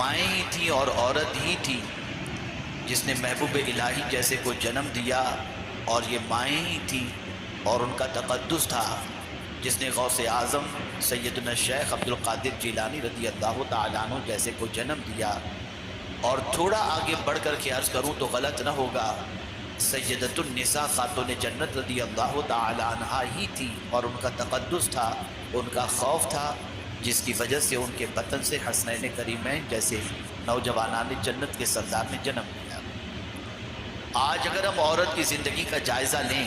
مائیں ہی تھیں اور عورت ہی تھی جس نے محبوب الہی جیسے کو جنم دیا، اور یہ مائیں ہی تھیں اور ان کا تقدس تھا جس نے غوث اعظم سیدنا شیخ عبد القادر جیلانی رضی اللہ تعالیٰ عنہ جیسے کو جنم دیا۔ اور تھوڑا آگے بڑھ کر کے عرض کروں تو غلط نہ ہوگا، سیدۃ النساء خاتون جنت رضی اللہ تعالی عنہا ہی تھی اور ان کا تقدس تھا، ان کا خوف تھا، جس کی وجہ سے ان کے بطن سے حسنین کریمین جیسے نوجوانان جنت کے سردار نے جنم لیا۔ آج اگر ہم عورت کی زندگی کا جائزہ لیں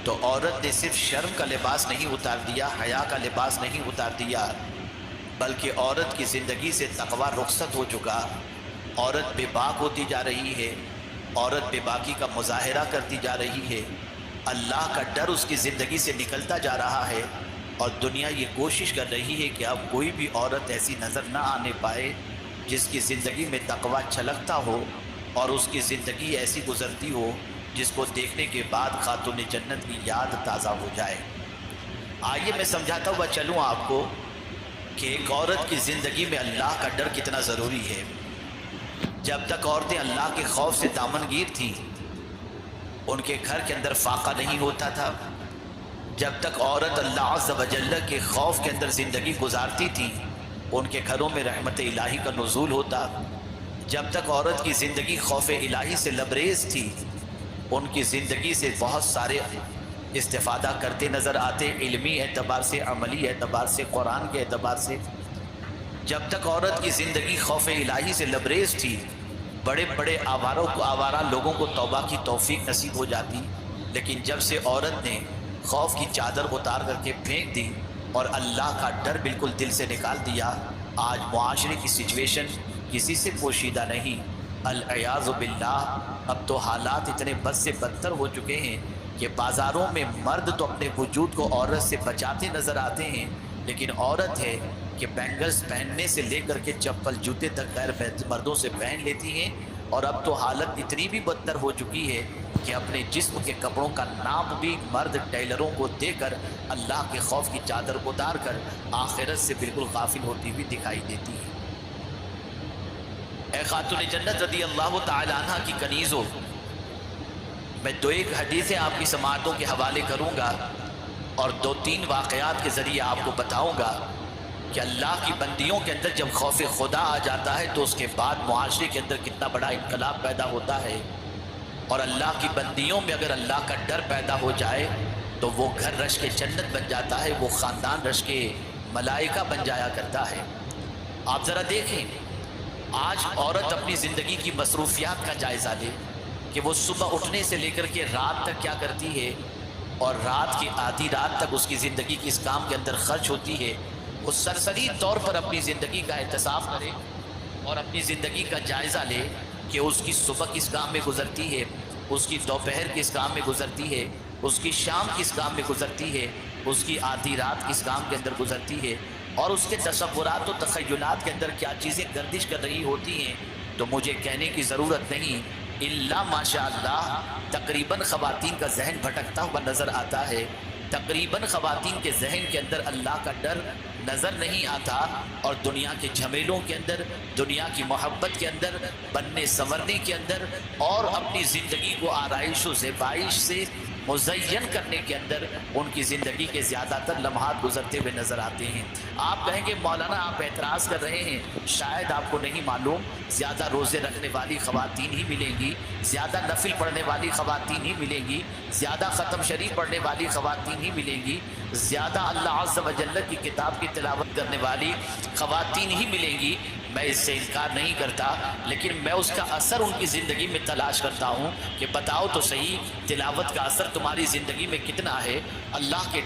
تو عورت نے صرف شرم کا لباس نہیں اتار دیا، حیا کا لباس نہیں اتار دیا، بلکہ عورت کی زندگی سے تقویٰ رخصت ہو چکا۔ عورت بے باک ہوتی جا رہی ہے، عورت بے باکی کا مظاہرہ کرتی جا رہی ہے، اللہ کا ڈر اس کی زندگی سے نکلتا جا رہا ہے، اور دنیا یہ کوشش کر رہی ہے کہ اب کوئی بھی عورت ایسی نظر نہ آنے پائے جس کی زندگی میں تقویٰ چھلکتا ہو اور اس کی زندگی ایسی گزرتی ہو جس کو دیکھنے کے بعد خاتون جنت کی یاد تازہ ہو جائے۔ آئیے میں سمجھاتا ہوا چلوں آپ کو کہ ایک عورت کی زندگی میں اللہ کا ڈر کتنا ضروری ہے۔ جب تک عورتیں اللہ کے خوف سے دامنگیر تھیں، ان کے گھر کے اندر فاقہ نہیں ہوتا تھا۔ جب تک عورت اللہ عز و جل کے خوف کے اندر زندگی گزارتی تھی، ان کے گھروں میں رحمت الہی کا نزول ہوتا۔ جب تک عورت کی زندگی خوف الہی سے لبریز تھی، ان کی زندگی سے بہت سارے استفادہ کرتے نظر آتے، علمی اعتبار سے، عملی اعتبار سے، قرآن کے اعتبار سے۔ جب تک عورت کی زندگی خوف الہی سے لبریز تھی، بڑے بڑے آوارہ لوگوں کو توبہ کی توفیق نصیب ہو جاتی، لیکن جب سے عورت نے خوف کی چادر اتار کر کے پھینک دی اور اللہ کا ڈر بالکل دل سے نکال دیا، آج معاشرے کی سچویشن کسی سے پوشیدہ نہیں۔ العیاذ باللہ، اب تو حالات اتنے بد سے بدتر ہو چکے ہیں کہ بازاروں میں مرد تو اپنے وجود کو عورت سے بچاتے نظر آتے ہیں، لیکن عورت ہے کہ بینگلز پہننے سے لے کر کے چپل جوتے تک غیر مردوں سے پہن لیتی ہیں، اور اب تو حالت اتنی بھی بدتر ہو چکی ہے کہ اپنے جسم کے کپڑوں کا ناپ بھی مرد ٹیلروں کو دے کر اللہ کے خوف کی چادر اتار کر آخرت سے بالکل غافل ہوتی ہوئی دکھائی دیتی ہے۔ اے خاتون جنت رضی اللہ تعالی عنہ کی کنیزوں، میں دو ایک حدیثیں آپ کی سماعتوں کے حوالے کروں گا اور دو تین واقعات کے ذریعے آپ کو بتاؤں گا کہ اللہ کی بندیوں کے اندر جب خوف خدا آ جاتا ہے تو اس کے بعد معاشرے کے اندر کتنا بڑا انقلاب پیدا ہوتا ہے، اور اللہ کی بندیوں میں اگر اللہ کا ڈر پیدا ہو جائے تو وہ گھر رش کے جنت بن جاتا ہے، وہ خاندان رش کے ملائکہ بن جایا کرتا ہے۔ آپ ذرا دیکھیں، آج عورت اپنی زندگی کی مصروفیات کا جائزہ لے کہ وہ صبح اٹھنے سے لے کر کے رات تک کیا کرتی ہے، اور رات کی آدھی رات تک اس کی زندگی کس کام کے اندر خرچ ہوتی ہے۔ وہ سرسری طور پر اپنی زندگی کا احتساب کرے اور اپنی زندگی کا جائزہ لے کہ اس کی صبح کس کام میں گزرتی ہے، اس کی دوپہر کس کام میں گزرتی ہے، اس کی شام کس کام میں گزرتی ہے، اس کی آدھی رات کس کام کے اندر گزرتی ہے، اور اس کے تصورات و تخیلات کے اندر کیا چیزیں گردش کر رہی ہوتی ہیں۔ تو مجھے کہنے کی ضرورت نہیں، الا ماشاء اللہ تقریباً خواتین کا ذہن بھٹکتا ہوا نظر آتا ہے، تقریباً خواتین کے ذہن کے اندر اللہ کا ڈر نظر نہیں آتا، اور دنیا کے جھمیلوں کے اندر، دنیا کی محبت کے اندر، بننے سنورنے کے اندر، اور اپنی زندگی کو آرائش و زیبائش سے مزین کرنے کے اندر ان کی زندگی کے زیادہ تر لمحات گزرتے ہوئے نظر آتے ہیں۔ آپ کہیں گے مولانا آپ اعتراض کر رہے ہیں، شاید آپ کو نہیں معلوم، زیادہ روزے رکھنے والی خواتین ہی ملیں گی، زیادہ نفل پڑھنے والی خواتین ہی ملیں گی، زیادہ ختم شریف پڑھنے والی خواتین ہی ملیں گی، زیادہ اللہ عز و جل کی کتاب کی تلاوت کرنے والی خواتین ہی ملیں گی۔ میں اس سے انکار نہیں کرتا، لیکن میں اس کا اثر ان کی زندگی میں تلاش کرتا ہوں کہ بتاؤ تو صحیح، تلاوت کا اثر تمہاری زندگی میں کتنا ہے، اللہ کا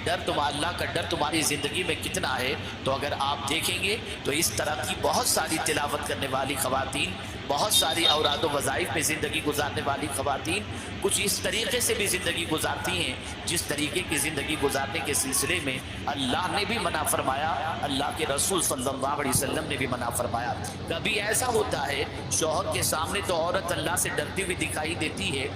ڈر تمہاری زندگی میں کتنا ہے۔ تو اگر آپ دیکھیں گے تو اس طرح کی بہت ساری تلاوت کرنے والی خواتین، بہت ساری اوراد و وظائف میں زندگی گزارنے والی خواتین کچھ اس طریقے سے بھی زندگی گزارتی ہیں جس طریقے کی زندگی گزارنے کے سلسلے میں اللہ نے بھی منع فرمایا، اللہ کے رسول صلی اللہ علیہ وسلم نے بھی منع فرمایا۔ کبھی ایسا ہوتا ہے شوہر کے سامنے تو عورت اللہ سے ڈرتی ہوئی دکھائی دیتی ہے،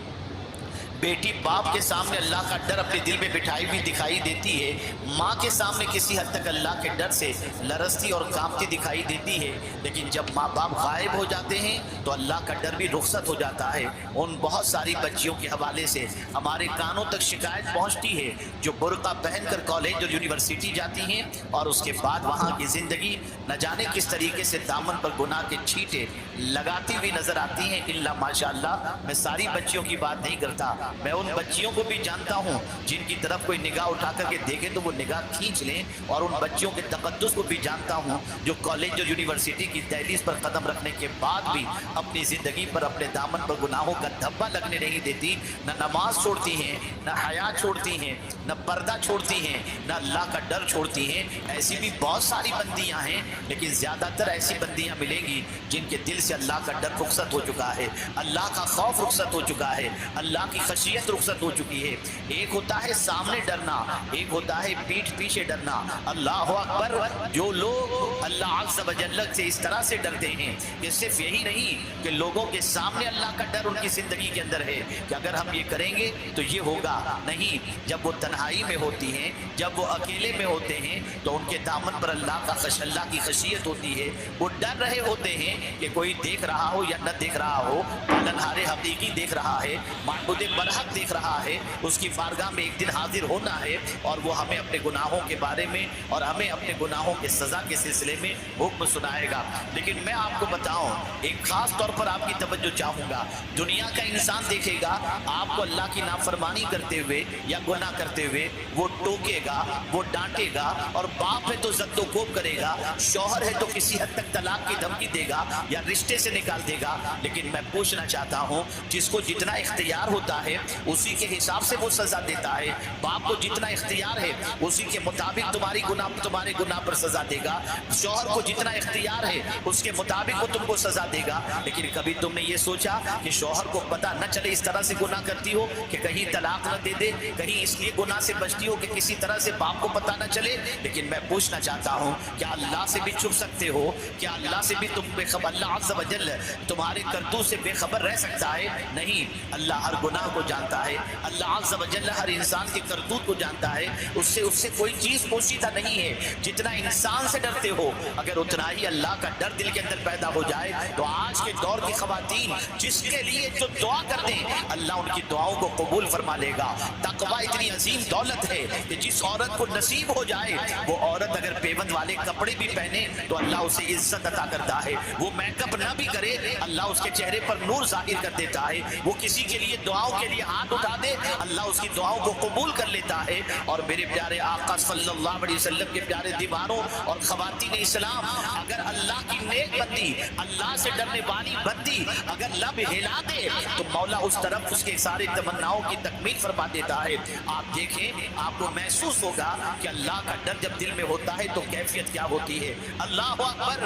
بیٹی باپ کے سامنے اللہ کا ڈر اپنے دل میں بٹھائی ہوئی دکھائی دیتی ہے، ماں کے سامنے کسی حد تک اللہ کے ڈر سے لرزتی اور کانپتی دکھائی دیتی ہے، لیکن جب ماں باپ غائب ہو جاتے ہیں تو اللہ کا ڈر بھی رخصت ہو جاتا ہے۔ ان بہت ساری بچیوں کے حوالے سے ہمارے کانوں تک شکایت پہنچتی ہے جو برقع پہن کر کالج اور یونیورسٹی جاتی ہیں اور اس کے بعد وہاں کی زندگی نہ جانے کس طریقے سے دامن پر گناہ کے چھینٹے لگاتی ہوئی نظر آتی ہیں۔ الا ماشاءاللہ، میں ساری بچیوں کی بات نہیں کرتا، میں ان بچیوں کو بھی جانتا ہوں جن کی طرف کوئی نگاہ اٹھا کر کے دیکھے تو وہ نگاہ کھینچ لیں، اور ان بچیوں کے تقدس کو بھی جانتا ہوں جو کالج اور یونیورسٹی کی دہلیز پر قدم رکھنے کے بعد بھی اپنی زندگی پر اپنے دامن پر گناہوں کا دھبا لگنے نہیں دیتی، نہ نماز چھوڑتی ہیں، نہ حیا چھوڑتی ہیں، نہ پردہ چھوڑتی ہیں، نہ اللہ کا ڈر چھوڑتی ہیں۔ ایسی بھی بہت ساری بندیاں ہیں، لیکن زیادہ تر ایسی بندیاں ملیں گی جن کے دل سے اللہ کا ڈر رخصت ہو چکا ہے، اللہ کا خوف رخصت ہو چکا ہے، اللہ کی خشیت رخصت ہو چکی ہے۔ ایک ہوتا ہے سامنے ڈرنا، ایک ہوتا ہے پیٹھ پیچھے ڈرنا۔ اللہ اکبر، جو لوگ اللہ عز و جل سے اس طرح سے ڈرتے ہیں کہ صرف یہی نہیں کہ لوگوں کے سامنے اللہ کا ڈر ان کی زندگی کے اندر ہے کہ اگر ہم یہ کریں گے تو یہ ہوگا، نہیں، جب وہ تنہائی میں ہوتی ہیں، جب وہ اکیلے میں ہوتے ہیں تو ان کے دامن پر اللہ کی خشیت ہوتی ہے، وہ ڈر رہے ہوتے ہیں کہ کوئی دیکھ رہا ہو یا نہ دیکھ رہا ہو، پالنہار حقیقی دیکھ رہا ہے، معبود برحق دیکھ رہا ہے، اس کی بارگاہ میں ایک دن حاضر ہونا ہے اور وہ ہمیں اپنے گناہوں کے بارے میں اور ہمیں اپنے گناہوں کے سزا کے سلسلے میں حکم سنائے گا۔ لیکن میں آپ کو بتاؤں، ایک خاص طور پر آپ کی توجہ چاہوں گا، دنیا کا انسان دیکھے گا آپ کو اللہ کی نافرمانی کرتے ہوئے یا گناہ کرتے ہوئے، وہ ٹوکے گا، وہ ڈانٹے گا، اور باپ ہے تو زد و کوب کرے گا، شوہر ہے تو کسی حد تک طلاق کی دھمکی دے گا یا رشتے سے نکال دے گا۔ لیکن میں پوچھنا چاہتا ہوں، جس کو جتنا اختیار ہوتا ہے اسی کے حساب سے وہ سزا دیتا ہے۔ باپ کو جتنا اختیار ہے اسی کے مطابق تمہارے گناہ پر سزا دے گا، شوہر کو جتنا اختیار ہے اس کے مطابق وہ تم کو سزا دے گا۔ لیکن کبھی تم نے یہ سوچا کہ شوہر کو پتہ نہ چلے اس طرح سے گناہ کرتی ہو کہ کہیں طلاق نہ دے دے، کہیں اس لیے گناہ سے بچتی ہو کہ کسی طرح سے باپ کو پتہ نہ چلے؟ لیکن میں پوچھنا چاہتا ہوں، کیا اللہ سے بھی چھپ سکتے ہو؟ کیا اللہ سے بھی تم بے خبر، اللہ عز و جل تمہارے کرتوت سے بے خبر رہ سکتا ہے؟ نہیں، اللہ ہر گناہ کو جانتا ہے، اللہ عز و جل ہر انسان کے کرتوت کو جانتا ہے، اس سے کوئی چیز پوشیدہ نہیں ہے۔ جتنا انسان سے ڈرتے ہو، اگر اتنا ہی اللہ کا ڈر دل کے اندر پیدا ہو جائے تو آج کے دور کی خواتین جس کے لیے جو دعا کر دیں اللہ ان کی دعاؤں کو قبول فرما لے گا۔ تقوی اتنی عظیم دولت ہے کہ جس عورت کو نصیب ہو جائے، وہ عورت اگر پیوند والے کپڑے بھی پہنے تو اللہ اسے عزت عطا کرتا ہے، وہ میک اپ نہ بھی کرے اللہ اس کے چہرے پر نور ظاہر کر دیتا ہے، وہ کسی کے لیے دعاؤں کے لیے ہاتھ اٹھا دے اللہ اس کی دعاؤں کو قبول کر لیتا ہے۔ اور میرے پیارے آقا صلی اللہ علیہ وسلم کے پیارے دیوانوں اور خواتین اسلام، اگر اللہ کی نیک بندی، اللہ سے ڈرنے والی بندی اگر لب ہلا دے تو مولا اس طرف اس کے سارے تمناؤں کی تکمیل فرما دیتا ہے۔ آپ دیکھیں، آپ کو محسوس ہوگا کہ اللہ کا ڈر جب دل میں ہوتا ہے تو کیفیت کیا ہوتی ہے۔ اللہ اکبر۔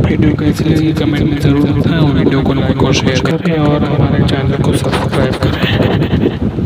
ویڈیو کیسی لگی کمنٹ میں ضرور بتائیں، اور ویڈیو کو لائک اور شیئر کریں اور ہمارے چینل کو سبسکرائب کریں۔